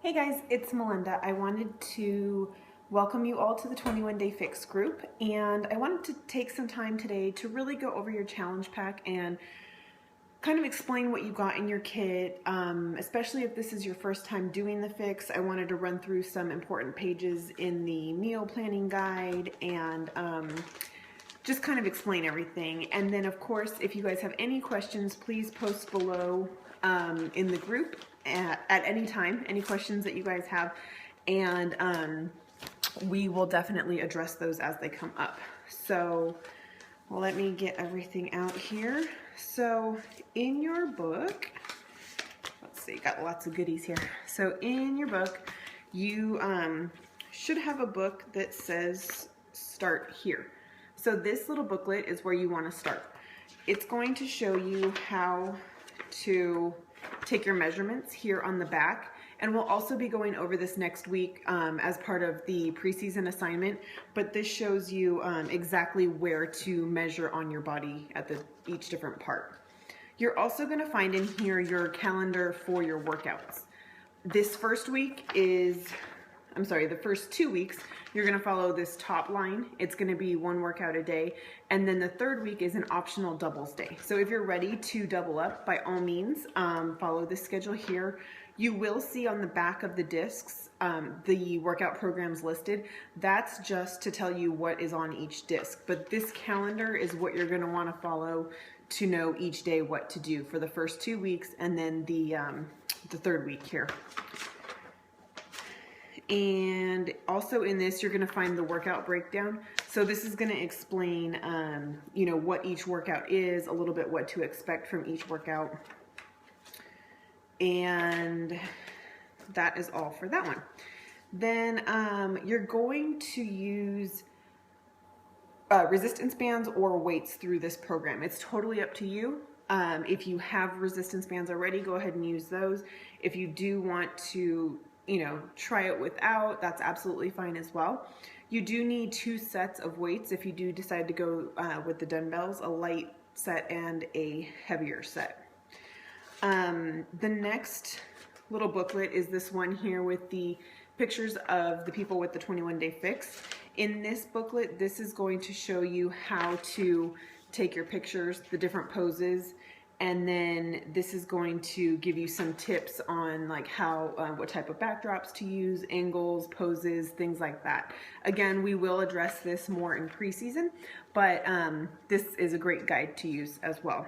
Hey guys, it's Melinda. I wanted to welcome you all to the 21 Day Fix group, and I wanted to take some time today to really go over your challenge pack and kind of explain what you got in your kit, especially if this is your first time doing the fix. I wanted to run through some important pages in the meal planning guide and just kind of explain everything. And then of course, if you guys have any questions, please post below in the group at any time, any questions that you guys have, and we will definitely address those as they come up. So let me get everything out here. So in your book, let's see, got lots of goodies here. So in your book, you should have a book that says start here. So this little booklet is where you want to start. It's going to show you how to take your measurements here on the back, and we'll also be going over this next week as part of the preseason assignment, but this shows you exactly where to measure on your body at each different part. You're also going to find in here your calendar for your workouts. This first week is, the first 2 weeks, you're going to follow this top line. It's going to be one workout a day. And then the third week is an optional doubles day. So if you're ready to double up, by all means, follow this schedule here. You will see on the back of the discs the workout programs listed. That's just to tell you what is on each disc. But this calendar is what you're going to want to follow to know each day what to do for the first 2 weeks and then the third week here. And also in this, you're going to find the workout breakdown. So this is going to explain, what each workout is, a little bit what to expect from each workout. And that is all for that one. Then you're going to use resistance bands or weights through this program. It's totally up to you. If you have resistance bands already, go ahead and use those. If you do want to try it without, that's absolutely fine as well. You do need 2 sets of weights if you do decide to go with the dumbbells, a light set and a heavier set. The next little booklet is this one here with the pictures of the people with the 21 Day Fix. In this booklet, this is going to show you how to take your pictures, the different poses, and then this is going to give you some tips on like how, what type of backdrops to use, angles, poses, things like that. Again, we will address this more in preseason, but this is a great guide to use as well.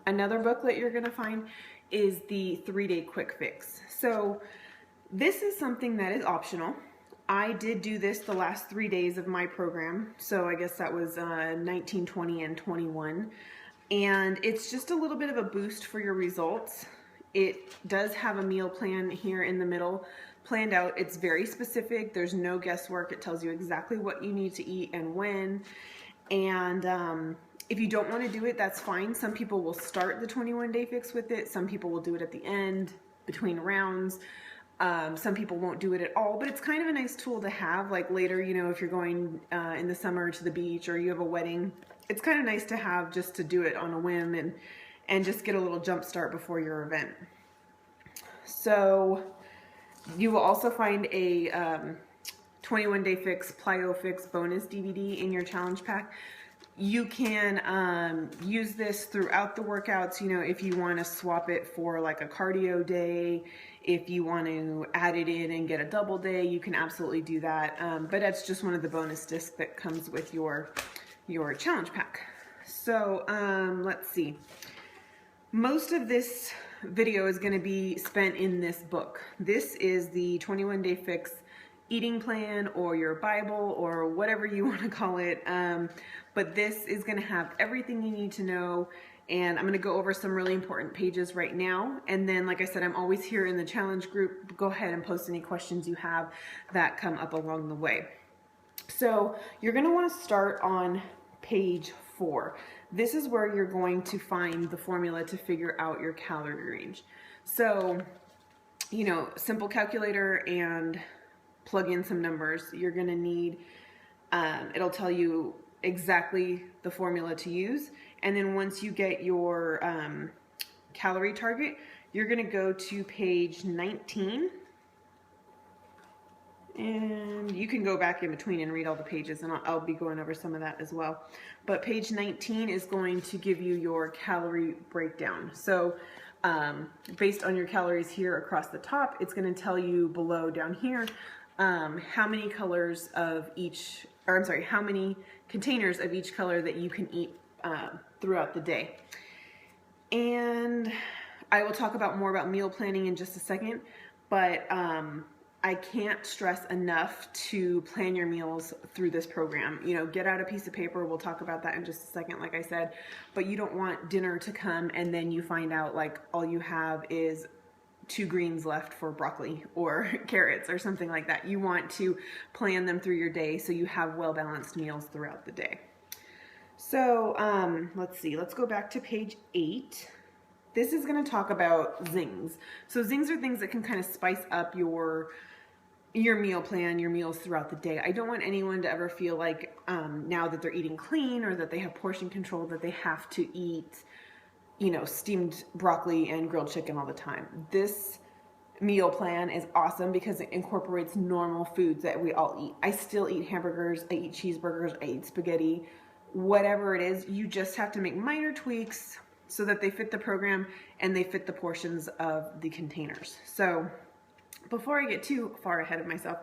Another booklet you're going to find is the 3-day quick fix. So this is something that is optional. I did do this the last 3 days of my program, so I guess that was 19, 20, and 21. And it's just a little bit of a boost for your results. It does have a meal plan here in the middle planned out. It's very specific. There's no guesswork. It tells you exactly what you need to eat and when. And if you don't want to do it, that's fine. Some people will start the 21 Day Fix with it. Some people will do it at the end, between rounds. Some people won't do it at all, but it's kind of a nice tool to have, like later, if you're going in the summer to the beach or you have a wedding. It's kind of nice to have just to do it on a whim and just get a little jump start before your event. So you will also find a 21 Day Fix Plyo Fix bonus DVD in your challenge pack. You can use this throughout the workouts, if you want to swap it for like a cardio day, if you want to add it in and get a double day, you can absolutely do that. But that's just one of the bonus discs that comes with your challenge pack. So let's see. Most of this video is going to be spent in this book. This is the 21 Day Fix eating plan or your Bible or whatever you want to call it. But this is going to have everything you need to know. And I'm going to go over some really important pages right now. And then, like I said, I'm always here in the challenge group. Go ahead and post any questions you have that come up along the way. So you're going to want to start on page 4. This is where you're going to find the formula to figure out your calorie range. So, simple calculator and plug in some numbers. You're going to need, it'll tell you exactly the formula to use. And then once you get your calorie target, you're going to go to page 19 And you can go back in between and read all the pages, and I'll be going over some of that as well. But page 19 is going to give you your calorie breakdown. So based on your calories here across the top, it's going to tell you below down here how many colors of each, or I'm sorry, how many containers of each color that you can eat throughout the day. And I will talk about more about meal planning in just a second, but I can't stress enough to plan your meals through this program. You know, get out a piece of paper. We'll talk about that in just a second, like I said. But you don't want dinner to come and then you find out like all you have is 2 greens left for broccoli or carrots or something like that. You want to plan them through your day so you have well-balanced meals throughout the day. So let's see. Let's go back to page 8. This is going to talk about zings. So zings are things that can kind of spice up your meal plan, your meals throughout the day. I don't want anyone to ever feel like now that they're eating clean or that they have portion control that they have to eat, you know, steamed broccoli and grilled chicken all the time. This meal plan is awesome because it incorporates normal foods that we all eat. I still eat hamburgers, I eat cheeseburgers, I eat spaghetti, whatever it is. You just have to make minor tweaks so that they fit the program and they fit the portions of the containers. So before I get too far ahead of myself,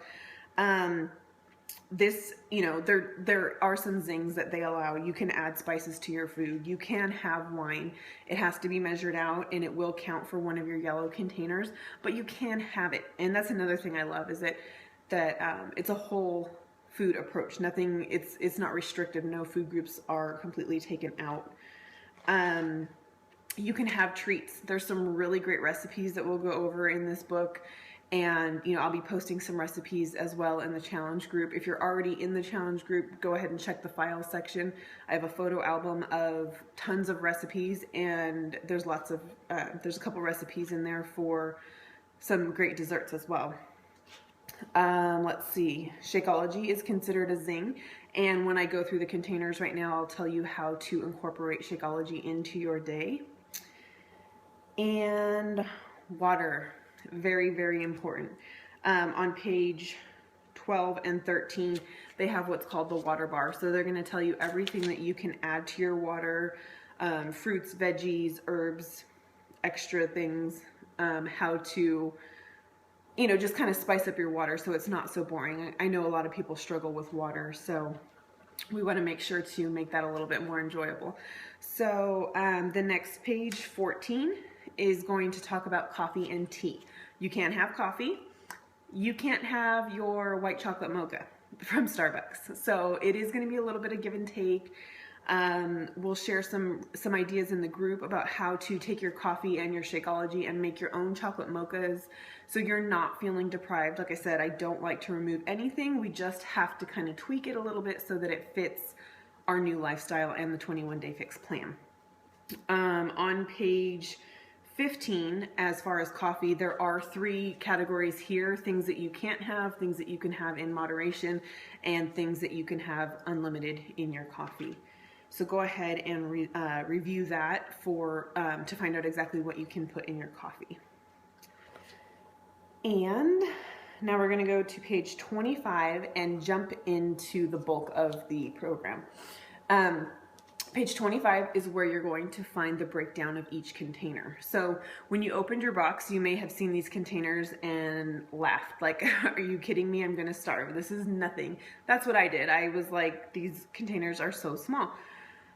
this, you know, there are some zings that they allow. You can add spices to your food. You can have wine. It has to be measured out and it will count for one of your yellow containers, but you can have it. And that's another thing I love is that it's a whole food approach. Nothing, it's not restrictive. No food groups are completely taken out. You can have treats. There's some really great recipes that we'll go over in this book. And, you know, I'll be posting some recipes as well in the challenge group. If you're already in the challenge group, go ahead and check the files section. I have a photo album of tons of recipes, and there's lots of, there's a couple recipes in there for some great desserts as well. Let's see. Shakeology is considered a zing. And when I go through the containers right now, I'll tell you how to incorporate Shakeology into your day. And water. Very, very important. On page 12 and 13, they have what's called the water bar. So they're going to tell you everything that you can add to your water, fruits, veggies, herbs, extra things, how to, you know, just kind of spice up your water so it's not so boring. I know a lot of people struggle with water, so we want to make sure to make that a little bit more enjoyable. So the next page, 14, is going to talk about coffee and tea. You can't have coffee. You can't have your white chocolate mocha from Starbucks. So it is going to be a little bit of give and take. We'll share some ideas in the group about how to take your coffee and your Shakeology and make your own chocolate mochas so you're not feeling deprived. Like I said, I don't like to remove anything. We just have to kind of tweak it a little bit so that it fits our new lifestyle and the 21-day fix plan. On page 15, as far as coffee, there are 3 categories here: things that you can't have, things that you can have in moderation, and things that you can have unlimited in your coffee. So go ahead and review that for to find out exactly what you can put in your coffee. And now we're going to go to page 25 and jump into the bulk of the program. Page 25 is where you're going to find the breakdown of each container. So when you opened your box, you may have seen these containers and laughed like, are you kidding me? I'm going to starve. This is nothing. That's what I did. I was like, these containers are so small.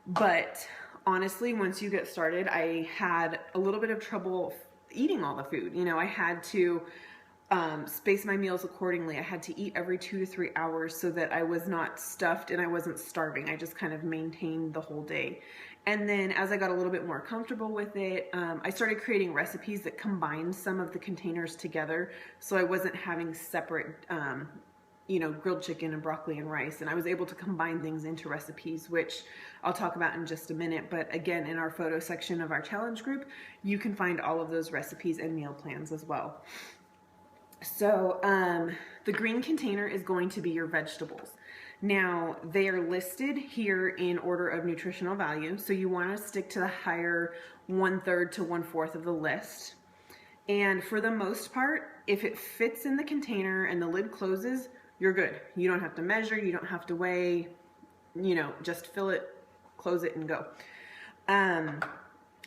But honestly, once you get started, I had a little bit of trouble eating all the food. You know, I had to space my meals accordingly. I had to eat every 2 to 3 hours so that I was not stuffed and I wasn't starving. I just kind of maintained the whole day. And then as I got a little bit more comfortable with it, I started creating recipes that combined some of the containers together, so I wasn't having separate, you know, grilled chicken and broccoli and rice. And I was able to combine things into recipes, which I'll talk about in just a minute. But again, in our photo section of our challenge group, you can find all of those recipes and meal plans as well. So the green container is going to be your vegetables. Now, they are listed here in order of nutritional value, so you want to stick to the higher 1/3 to 1/4 of the list. And for the most part, if it fits in the container and the lid closes, you're good. You don't have to measure, you don't have to weigh, you know, just fill it, close it, and go.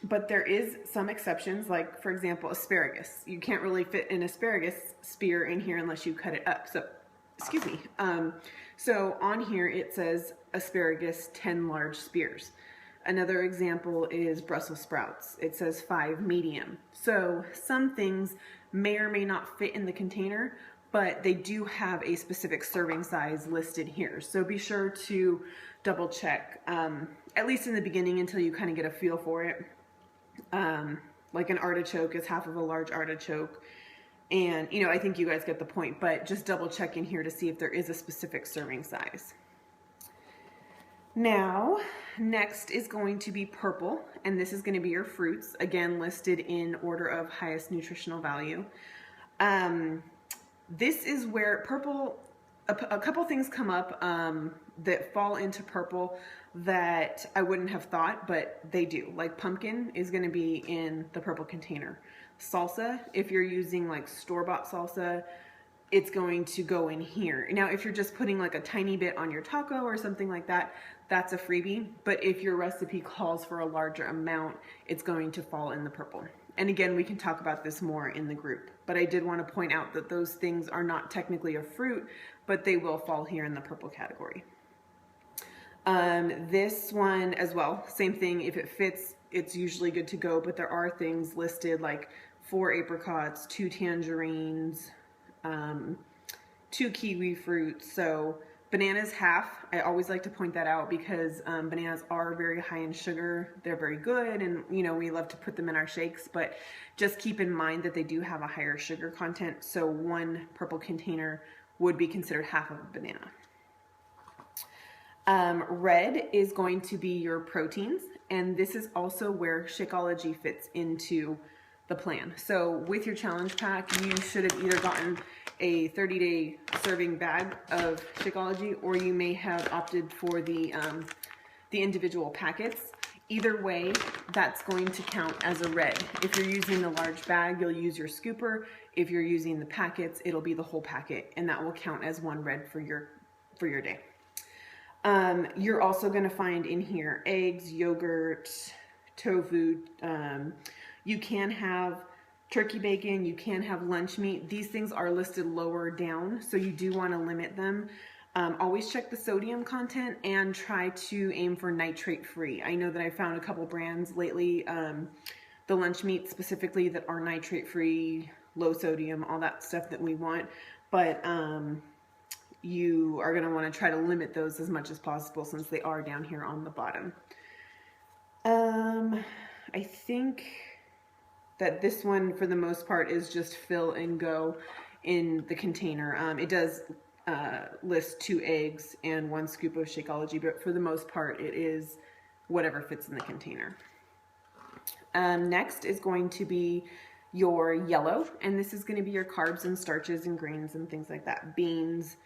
But there is some exceptions, like for example, asparagus. You can't really fit an asparagus spear in here unless you cut it up. So, excuse me. So on here it says asparagus 10 large spears. Another example is Brussels sprouts. It says 5 medium. So some things may or may not fit in the container, but they do have a specific serving size listed here. So be sure to double check, at least in the beginning until you kind of get a feel for it. Like an artichoke is half of a large artichoke. And, you know, I think you guys get the point, but just double check in here to see if there is a specific serving size. Now, next is going to be purple, and this is going to be your fruits, again listed in order of highest nutritional value. This is where purple, a couple things come up that fall into purple that I wouldn't have thought, but they do. Like pumpkin is going to be in the purple container. Salsa, if you're using like store-bought salsa, it's going to go in here. Now, if you're just putting like a tiny bit on your taco or something like that, that's a freebie. But if your recipe calls for a larger amount, it's going to fall in the purple. And again, we can talk about this more in the group. But I did want to point out that those things are not technically a fruit, but they will fall here in the purple category. This one as well, same thing. If it fits, it's usually good to go, but there are things listed like 4 apricots, 2 tangerines, 2 kiwi fruits. So bananas half. I always like to point that out because bananas are very high in sugar. They're very good, and you know, we love to put them in our shakes, but just keep in mind that they do have a higher sugar content. So 1 purple container would be considered half of a banana. Red is going to be your proteins, and this is also where Shakeology fits into the plan. So with your challenge pack, you should have either gotten a 30-day serving bag of Shakeology, or you may have opted for the individual packets. Either way, that's going to count as a red. If you're using the large bag, you'll use your scooper. If you're using the packets, it'll be the whole packet, and that will count as 1 red for your day. You're also going to find in here eggs, yogurt, tofu. You can have turkey bacon, you can have lunch meat. These things are listed lower down, so you do want to limit them. Always check the sodium content and try to aim for nitrate free. I know that I found a couple brands lately, the lunch meat specifically, that are nitrate free, low sodium, all that stuff that we want, but you are going to want to try to limit those as much as possible since they are down here on the bottom. I think that this one for the most part is just fill and go in the container. It does list 2 eggs and 1 scoop of Shakeology, but for the most part it is whatever fits in the container. Next is going to be your yellow, and this is going to be your carbs and starches and grains and things like that. Beans,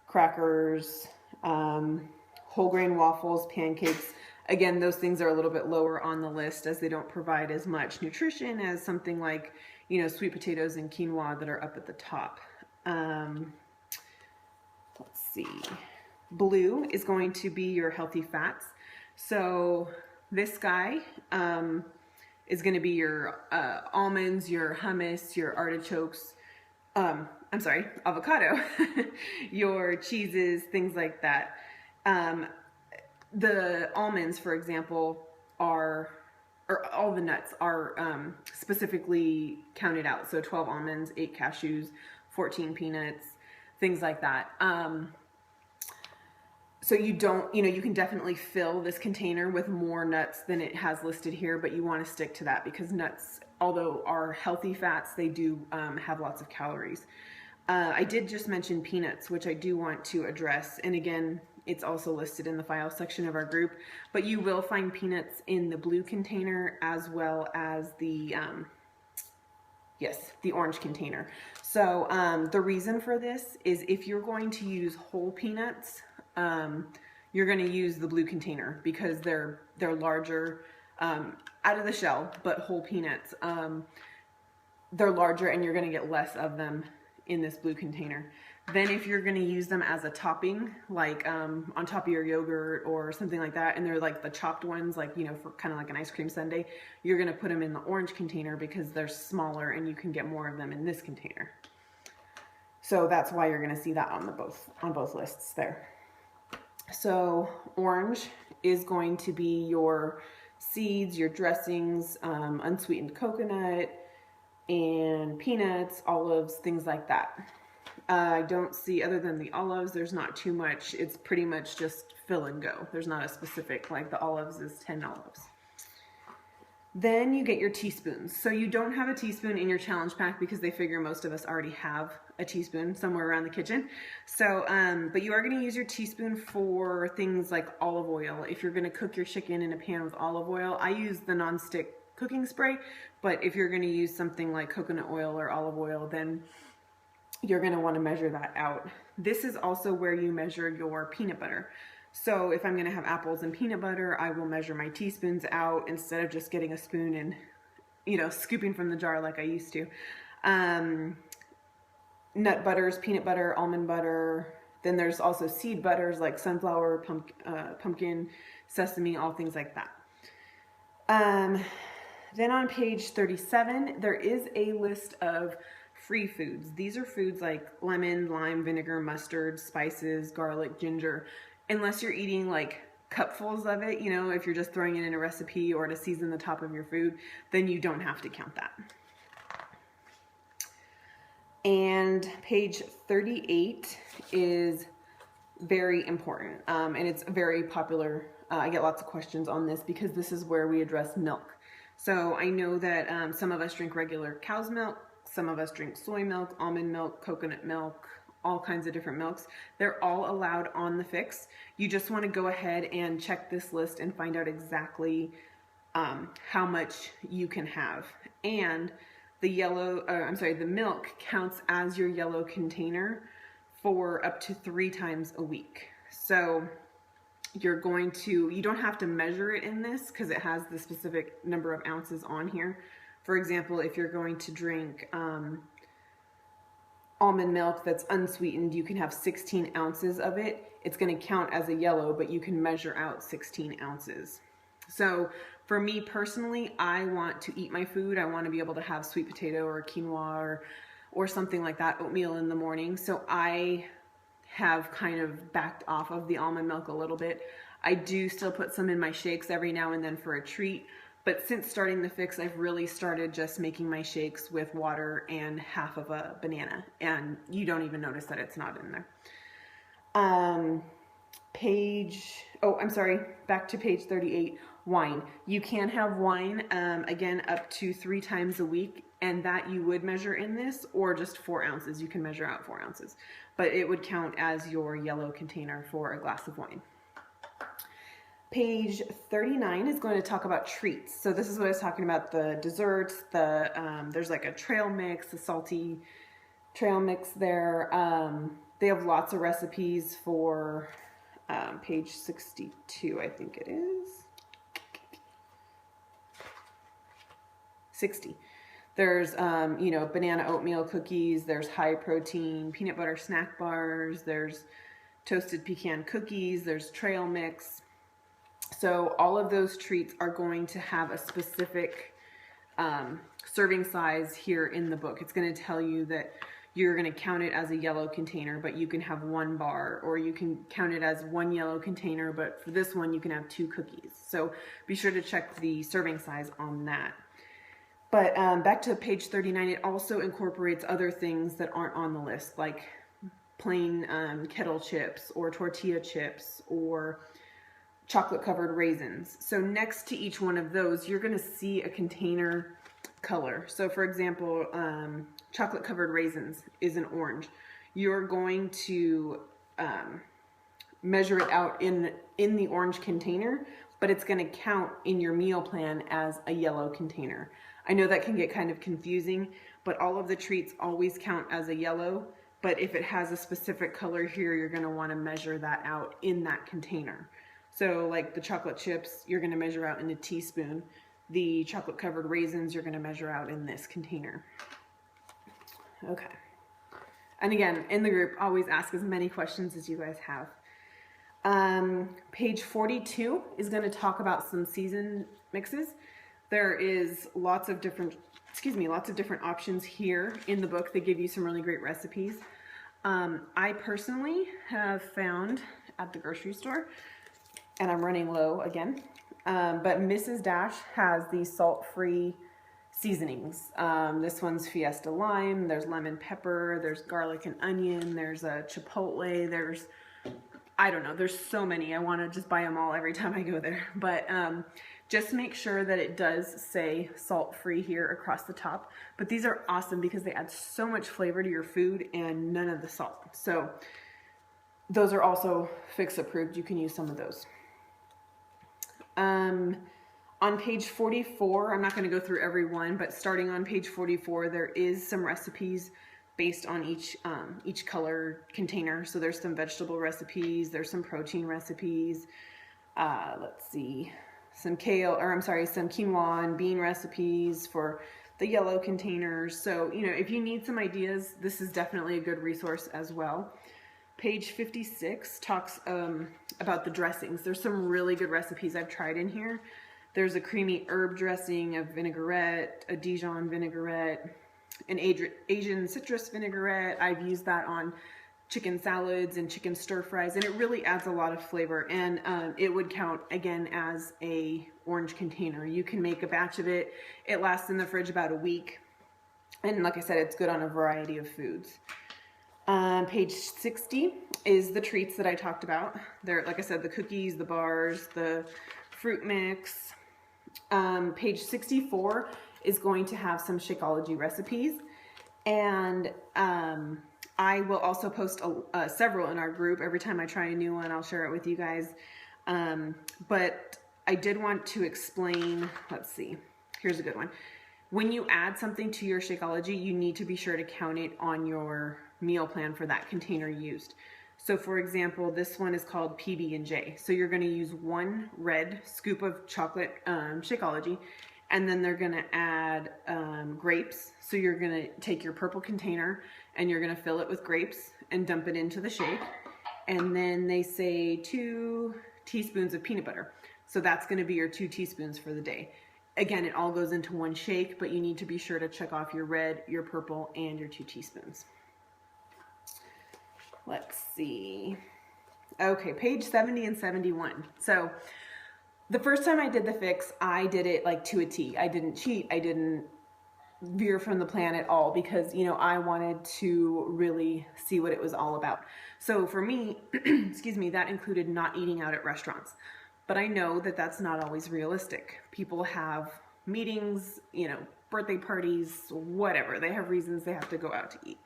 crackers, whole grain waffles, pancakes. Again, those things are a little bit lower on the list as they don't provide as much nutrition as something like, you know, sweet potatoes and quinoa that are up at the top. Let's see. Blue is going to be your healthy fats. So this guy is going to be your almonds, your hummus, your artichokes, I'm sorry, avocado, your cheeses, things like that. The almonds, for example, or all the nuts are specifically counted out. So 12 almonds, 8 cashews, 14 peanuts, things like that. So you don't, you know, you can definitely fill this container with more nuts than it has listed here, but you want to stick to that because nuts, although are healthy fats, they do have lots of calories. I did just mention peanuts, which I do want to address. And again, it's also listed in the file section of our group, but you will find peanuts in the blue container as well as the, the orange container. So the reason for this is if you're going to use whole peanuts, you're going to use the blue container because they're larger, out of the shell, but whole peanuts. they're larger and you're going to get less of them in this blue container. Then if you're going to use them as a topping, like on top of your yogurt or something like that, and they're like the chopped ones, like, you know, for kind of like an ice cream sundae, you're going to put them in the orange container because they're smaller and you can get more of them in this container. So that's why you're going to see that on both lists there. So orange is going to be your seeds, your dressings, unsweetened coconut, and peanuts, olives, things like that. I don't see, other than the olives, there's not too much. It's pretty much just fill and go. There's not a specific, like the olives is 10 olives. Then you get your teaspoons. So you don't have a teaspoon in your challenge pack because they figure most of us already have a teaspoon somewhere around the kitchen. So, but you are going to use your teaspoon for things like olive oil. If you're going to cook your chicken in a pan with olive oil, I use the non-stick cooking spray, but if you're going to use something like coconut oil or olive oil, then you're going to want to measure that out. This is also where you measure your peanut butter. So if I'm going to have apples and peanut butter, I will measure my teaspoons out instead of just getting a spoon and, you know, scooping from the jar like I used to. Nut butters, peanut butter, almond butter. Then there's also seed butters like sunflower, pumpkin, sesame, all things like that. Then on page 37, there is a list of free foods. These are foods like lemon, lime, vinegar, mustard, spices, garlic, ginger. Unless you're eating like cupfuls of it, you know, if you're just throwing it in a recipe or to season the top of your food, then you don't have to count that. And page 38 is very important, and it's very popular. I get lots of questions on this because this is where we address milk. So I know that some of us drink regular cow's milk, some of us drink soy milk, almond milk, coconut milk, all kinds of different milks. They're all allowed on the fix. You just want to go ahead and check this list and find out exactly how much you can have. And the milk counts as your yellow container for up to 3 times a week. So you don't have to measure it in this because it has the specific number of ounces on here. For example, if you're going to drink almond milk that's unsweetened, you can have 16 ounces of it. It's going to count as a yellow, but you can measure out 16 ounces. So for me personally, I want to eat my food. I want to be able to have sweet potato or quinoa or something like that, oatmeal in the morning. So I have kind of backed off of the almond milk a little bit. I do still put some in my shakes every now and then for a treat. But since starting the fix, I've really started just making my shakes with water and half of a banana. And you don't even notice that it's not in there. Back to page 38, wine. You can have wine, again, up to 3 times a week. And that you would measure in this, or just 4 ounces. You can measure out 4 ounces. But it would count as your yellow container for a glass of wine. Page 39 is going to talk about treats. So this is what I was talking about, the desserts, there's like a trail mix, a salty trail mix there. They have lots of recipes for page 62, I think it is. 60. There's, banana oatmeal cookies, there's high protein peanut butter snack bars, there's toasted pecan cookies, there's trail mix. So all of those treats are going to have a specific serving size here in the book. It's going to tell you that you're going to count it as a yellow container, but you can have 1 bar, or you can count it as 1 yellow container, but for this one you can have 2 cookies. So be sure to check the serving size on that. But back to page 39, it also incorporates other things that aren't on the list, like plain kettle chips or tortilla chips or chocolate covered raisins. So next to each one of those, you're going to see a container color. So for example, chocolate covered raisins is an orange. You're going to measure it out in the orange container, but it's going to count in your meal plan as a yellow container. I know that can get kind of confusing, but all of the treats always count as a yellow. But if it has a specific color here, you're going to want to measure that out in that container. So like the chocolate chips, you're going to measure out in a teaspoon. The chocolate covered raisins, you're going to measure out in this container. Okay. And again, in the group, always ask as many questions as you guys have. Page 42 is going to talk about some season mixes. There is lots of different options here in the book. They give you some really great recipes. I personally have found at the grocery store, and I'm running low again, but Mrs. Dash has these salt-free seasonings. This one's Fiesta Lime, there's lemon pepper, there's garlic and onion, there's a chipotle, there's, I don't know, there's so many. I want to just buy them all every time I go there. But just make sure that it does say salt-free here across the top. But these are awesome because they add so much flavor to your food and none of the salt. So those are also Fix approved. You can use some of those. On page 44, I'm not going to go through every one, but starting on page 44, there is some recipes based on each color container. So there's some vegetable recipes, there's some protein recipes. Let's see, some quinoa and bean recipes for the yellow containers. So, you know, if you need some ideas, this is definitely a good resource as well. Page 56 talks about the dressings. There's some really good recipes I've tried in here. There's a creamy herb dressing, a vinaigrette, a Dijon vinaigrette, an Asian citrus vinaigrette. I've used that on chicken salads and chicken stir fries, and it really adds a lot of flavor. And it would count again as a orange container. You can make a batch of it. It lasts in the fridge about a week. And like I said, it's good on a variety of foods. Page 60 is the treats that I talked about. There, like I said, the cookies, the bars, the fruit mix. Page 64 is going to have some Shakeology recipes, and I will also post several in our group. Every time I try a new one, I'll share it with you guys. But I did want to explain, let's see, here's a good one. When you add something to your Shakeology, you need to be sure to count it on your meal plan for that container used. So for example, this one is called PB&J. So you're going to use 1 red scoop of chocolate Shakeology, and then they're going to add grapes. So you're going to take your purple container and you're going to fill it with grapes and dump it into the shake. And then they say 2 teaspoons of peanut butter. So that's going to be your 2 teaspoons for the day. Again, it all goes into one shake, but you need to be sure to check off your red, your purple, and your 2 teaspoons. Let's see. Okay, page 70 and 71. So the first time I did the fix, I did it like to a T. I didn't cheat. I didn't veer from the plan at all because, you know, I wanted to really see what it was all about. So for me, excuse me, that included not eating out at restaurants. But I know that that's not always realistic. People have meetings, you know, birthday parties, whatever. They have reasons they have to go out to eat.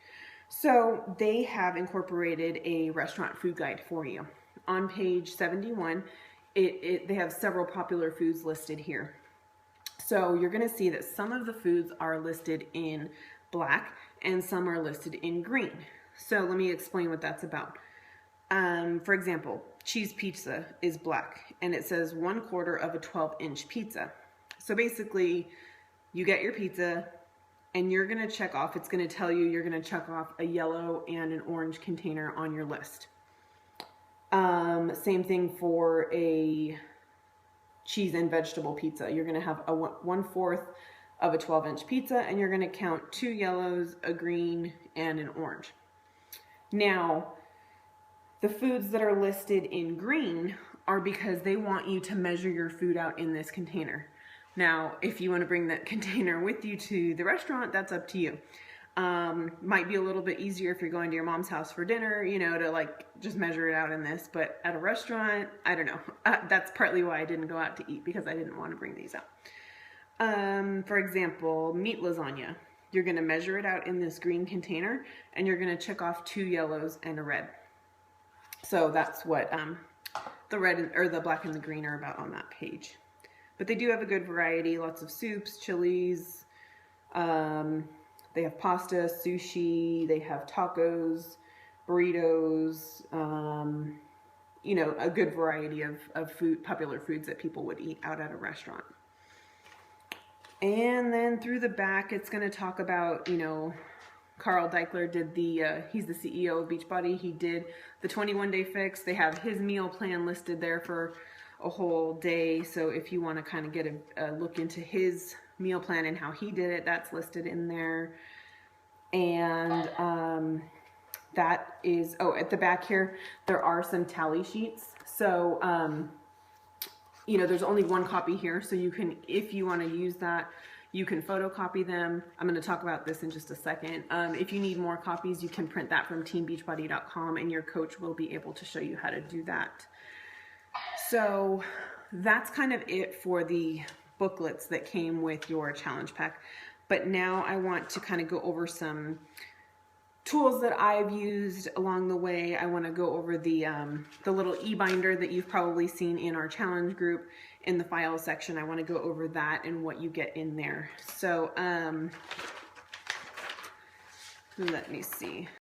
So they have incorporated a restaurant food guide for you. On page 71, they have several popular foods listed here. So you're going to see that some of the foods are listed in black and some are listed in green. So let me explain what that's about. For example, cheese pizza is black and it says 1/4 of a 12-inch pizza. So basically you get your pizza and you're going to check off, it's going to tell you you're going to check off a yellow and an orange container on your list. Same thing for a cheese and vegetable pizza. You're going to have a 1/4 of a 12-inch pizza and you're going to count 2 yellows, a green, and an orange. Now, the foods that are listed in green are because they want you to measure your food out in this container. Now, if you want to bring that container with you to the restaurant, that's up to you. Might be a little bit easier if you're going to your mom's house for dinner, you know, to like just measure it out in this, but at a restaurant, I don't know. That's partly why I didn't go out to eat, because I didn't want to bring these out. For example, meat lasagna. You're going to measure it out in this green container and you're going to check off 2 yellows and a red. So that's what the red or the black and the green are about on that page. But they do have a good variety, lots of soups, chilies, they have pasta, sushi, they have tacos, burritos, you know, a good variety of food, popular foods that people would eat out at a restaurant. And then through the back, it's going to talk about, you know, Carl Deichler did he's the CEO of Beachbody. He did the 21-day fix. They have his meal plan listed there for a whole day. So if you want to kind of get a look into his meal plan and how he did it, that's listed in there. And that is, at the back here, there are some tally sheets. So, there's only one copy here. So you can, if you want to use that, you can photocopy them. I'm going to talk about this in just a second. If you need more copies, you can print that from teambeachbody.com, and your coach will be able to show you how to do that. So that's kind of it for the booklets that came with your challenge pack. But now I want to kind of go over some tools that I've used along the way. I want to go over the little e-binder that you've probably seen in our challenge group in the files section. I want to go over that and what you get in there. So let me see.